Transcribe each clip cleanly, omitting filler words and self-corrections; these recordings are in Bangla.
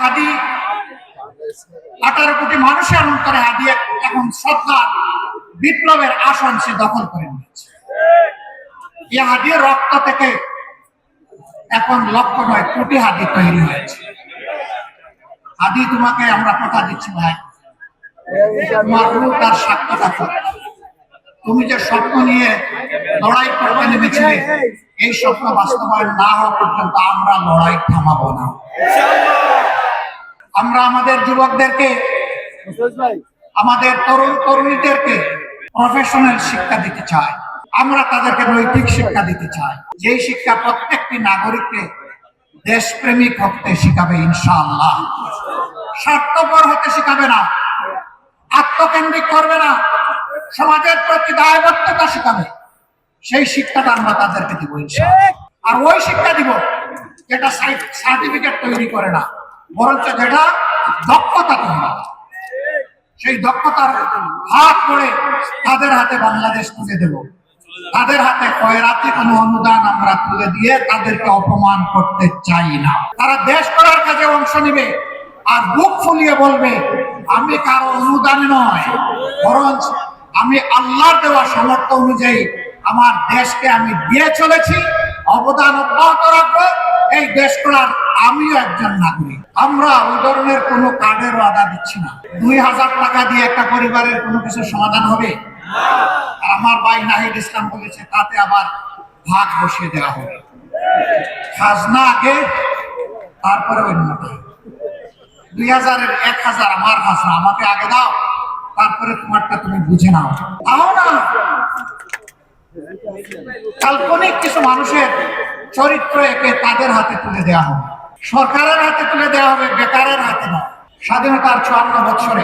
হাদি 18 কোটি মানুষের অন্তরে হাদি এখন শ্রদ্ধা বিপ্লবের আসন সে দখল করে নিয়েছে। এই হাদির রক্ত থেকে এখন লক্ষ নয় কোটি হাদি তৈরি হয়েছে। হাদি তোমাকে আমরা কথা দিচ্ছি ভাই, তোমার রূহ তার সাক্ষ্য থাকো। তুমি যে স্বপ্ন নিয়ে লড়াই করতে নেমেছিলে, এই স্বপ্ন বাস্তবায়ন না হওয়া পর্যন্ত আমরা লড়াই থামাবো না। আমরা আমাদের যুবকদেরকে, আমাদের তরুণ তরুণীদেরকে প্রফেশনাল শিক্ষা দিতে চাই। আমরা তাদেরকে নৈতিক শিক্ষা দিতে চাই, যেই শিক্ষা প্রত্যেকটি নাগরিককে দেশপ্রেমিক হতে শিখাবে ইনশাআল্লাহ। স্বার্থপর হতে শিখাবে না, আত্মকেন্দ্রিক করবে না, সমাজের প্রতি দায়বদ্ধতা শিখাবে। সেই শিক্ষাটা আমরা তাদেরকে দিব ইনশাআল্লাহ। আর ওই শিক্ষা দিব যেটা সার্টিফিকেট তৈরি করে না, বরঞ্চ যেটা দক্ষতা তৈরি করে। সেই দক্ষতার হাত করে তাদের হাতে বাংলাদেশ তুলে দেব। তাদের হাতে খয়রাতি কোনো অনুদান আমরা তুলে দিয়ে তাদেরকে অপমান করতে চাই না। তারা দেশ করার কাজে অংশ নিবে আর বুক ফুলিয়ে বলবে, আমি কারো অনুদানে নয়, বরঞ্চ আমি আল্লাহর দেওয়া সামর্থ্য অনুযায়ী আমার দেশকে আমি দিয়ে চলেছি, অবদান অব্যাহত রাখবো। এই দেশ করার আমিও একজন নাগরিক। আমরা ওই ধরনের কোনো কার্ডের ওয়াদা দিচ্ছি না। 2000 টাকা দিয়ে একটা পরিবারের কোনো কিছু সমাধান হবে? আমার ভাই নাহিদ ইসলাম বলেছে তাতে আবার ভাগ বসিয়ে দেওয়া হবে। খাজনা আগে, তারপরে অন্যটা। 2000-এর 1000 আমার খাজনা, আমাকে আগে দাও, তারপরে তোমারটা তুমি বুঝে নাও। তাও না, কাল্পনিক কিছু মানুষের চরিত্র একে তাদের হাতে তুলে দেওয়া হবে, সরকারের হাতে তুলে দেওয়া হবে, বেকারের হাতে নয়। স্বাধীনতার 54 বছরে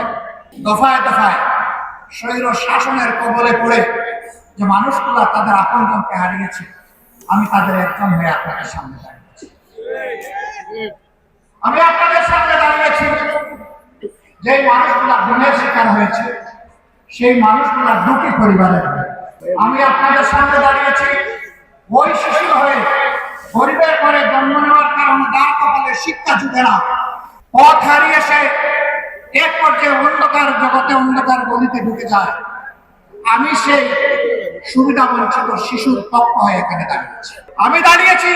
দফায় দফায় স্বৈর শাসনের কবলে পড়ে যে মানুষগুলো তাদের আপনজনকে হারিয়েছে, আমি তাদের একজন হয়ে আপনাদের সামনে দাঁড়িয়েছি। আমি আপনাদের সামনে দাঁড়িয়েছি যে মানুষগুলা গুণের শিকার হয়েছে, সেই মানুষগুলা দুটি পরিবারের। আমি আপনাদের সামনে দাঁড়িয়েছি ওই শিশু হয়ে, গরিবের ঘরে জন্ম নেওয়ার কারণে তার কপালে শিক্ষা জুটে না, পথ হারিয়ে সে এক পর্যায়ে অন্ধকার জগতে, অন্ধকার গলিতে ঢুকে যায়। আমি সেই সুবিধা বঞ্চিত শিশুর পক্ষ হয়ে এখানে দাঁড়িয়েছি। আমি দাঁড়িয়েছি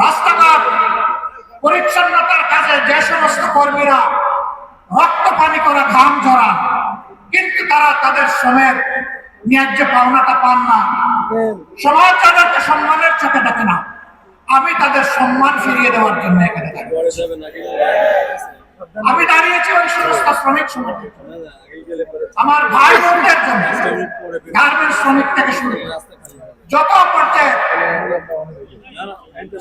রাস্তাঘাট পরিচ্ছন্নতার কাজে যে সমস্ত কর্মীরা রক্ত পানি করা, ঘাম ঝরা, কিন্তু তারা তাদের শ্রমের ন্যায্য পাওনাটা পান না, সমাজ তাদেরকে সম্মানের চোখে দেখে না। আমি তাদের সম্মান ফিরিয়ে দেওয়ার জন্য এখানে দাঁড়িয়েছি। আমি দাঁড়িয়েছি ওই সমস্ত শ্রমিক সমিতি, আমার ভাই বোনদের জন্য, গার্মেন্টস শ্রমিক থেকে শুরু করে যত পর্যায়ে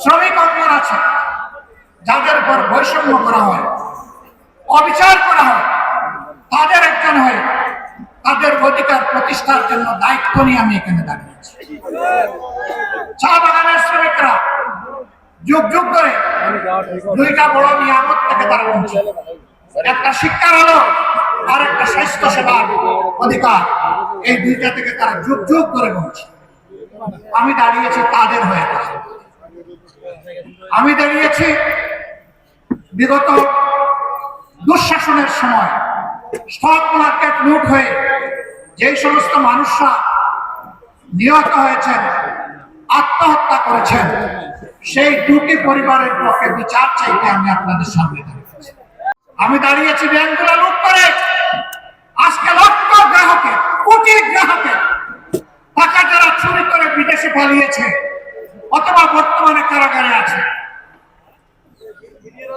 শ্রমিক অঙ্গন আছে, যাদের উপর বৈষম্য করা হয়, অবিচার করা হয়, তাদের একজন হয়ে তাদের অধিকার প্রতিষ্ঠার জন্য দায়িত্ব নিয়ে আমি এখানে দাঁড়িয়েছি। চা বাগানের শ্রমিকরা যুগ যুগ ধরে দুইটা বড় নিয়ামত থেকে তারা বঞ্চিত, একটা শিক্ষার আলো আর একটা স্বাস্থ্য সেবার অধিকার। এই দুইটা থেকে তারা যুগ যুগ ধরে বঞ্চিত। আমি দাঁড়িয়েছি তাদের হয়ে। আমি দাঁড়িয়েছি বিগত দুঃশাসনের সময় স্টক মার্কেট লুট হয়ে যে সমস্ত মানুষরা নিহত হয়েছেন, আত্মহত্যা করেছেন, সেই দুটি পরিবারের পক্ষে বিচার চাইতে আমি আপনাদের সামনে দাঁড়িয়েছি। আমি দাঁড়িয়েছি ব্যাংকগুলো লুট করে আজকে লক্ষ গ্রাহকের, কোটি গ্রাহকের টাকা যারা চুরি করে বিদেশে পালিয়েছে অথবা বর্তমানে কারাগারে আছে,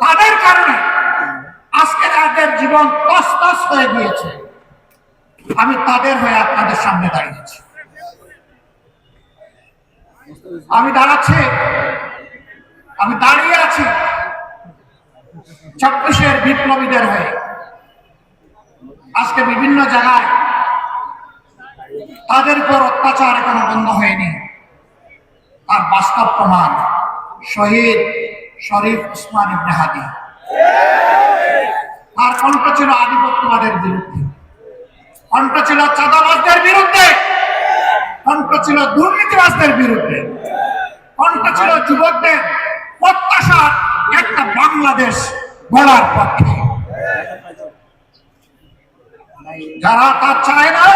তাদের কারণে আজকে তাদের জীবন তছনছ হয়ে গিয়েছে। আমি তাদের হয়ে আপনাদের সামনে দাঁড়িয়েছি। আমি দাঁড়িয়ে আছি 26-এর বিপ্লবীদের হয়ে। আজকে বিভিন্ন জায়গায় তাদের উপর অত্যাচার এখনো বন্ধ হয়নি, তার বাস্তব প্রমাণ শহীদ শরীফ ওসমান ইবনে হাদি। তার কণ্ঠ ছিল আধিপত্যবাদের বিরুদ্ধে, কণ্ঠ ছিল চাঁদাবাজদের বিরুদ্ধে, কণ্ঠ ছিল দুর্নীতিবাজদের বিরুদ্ধে, কণ্ঠ ছিল যুবকদের প্রত্যাশা একটা বাংলাদেশ গড়ার পক্ষে। যারা তা চায় না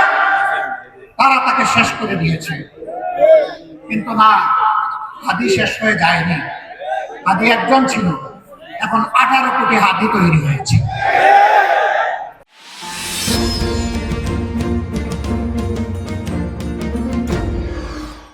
তারা তাকে শেষ করে দিয়েছে, কিন্তু না, হাদি শেষ হয়ে যায়নি। হাদি একজন ছিল, এখন 18 কোটি হাদি তৈরি হয়েছে।